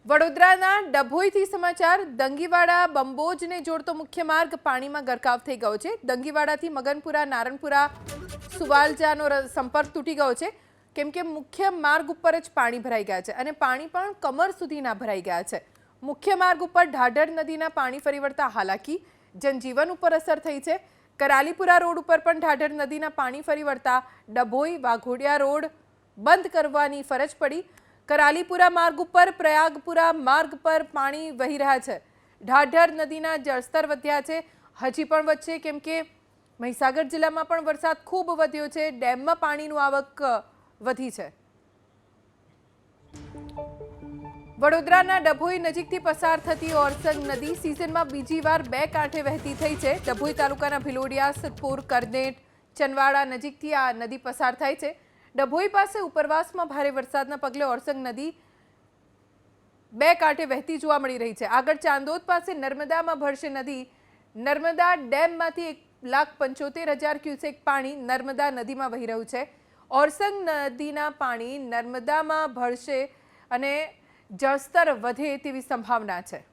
વડોદરાના ડભોઈથી સમાચાર દંગીવાડા બંબોજને જોડતો મુખ્ય માર્ગ પાણીમાં ગરકાવ થઈ ગયો છે। દંગીવાડાથી મગનપુરા નારણપુરા સુવાલજાનો સંપર્ક તૂટી ગયો છે કેમ કે મુખ્ય માર્ગ ઉપર જ પાણી ભરાઈ ગયા છે અને પાણી પણ કમર સુધીના ભરાઈ ગયા છે। મુખ્ય માર્ગ ઉપર ઢાઢર નદીના પાણી ફરી વળતા હાલાકી જનજીવન ઉપર અસર થઈ છે। કરાલીપુરા રોડ ઉપર પણ ઢાઢર નદીના પાણી ફરી વળતા ડભોઈ વાઘોડિયા રોડ બંધ કરવાની ફરજ પડી। કરાલીપુરા માર્ગ ઉપર પ્રયાગપુરા માર્ગ પર પાણી વહી રહ્યા છે। ઢાઢર નદીના જળસ્તર વધ્યા છે, હજી પણ વધશે કેમ કે મહીસાગર જિલ્લામાં પણ વરસાદ ખૂબ વધ્યો છે, ડેમમાં પાણીની આવક વધી છે। વડોદરાના ડભોઈ નજીકથી પસાર થતી ઓરસંગ નદી સિઝનમાં બીજી વાર બે કાંઠે વહેતી થઈ છે। ડભોઈ તાલુકાના ભિલોડિયા, સતપુર, કરનેટ, ચનવાડા નજીકથી આ નદી પસાર થાય છે। ડભોઈ પાસે ઉપરવાસમાં ભારે વરસાદના પગલે ઓરસંગ નદી બે કાંઠે વહેતી જોવા મળી રહી છે। આગળ ચાંદોદ પાસે નર્મદામાં ભળશે નદી। નર્મદા ડેમમાંથી 1,75,000 ક્યુસેક પાણી નર્મદા નદીમાં વહી રહ્યું છે। ઓરસંગ નદીના પાણી નર્મદામાં ભળશે અને જળસ્તર વધે તેવી સંભાવના છે।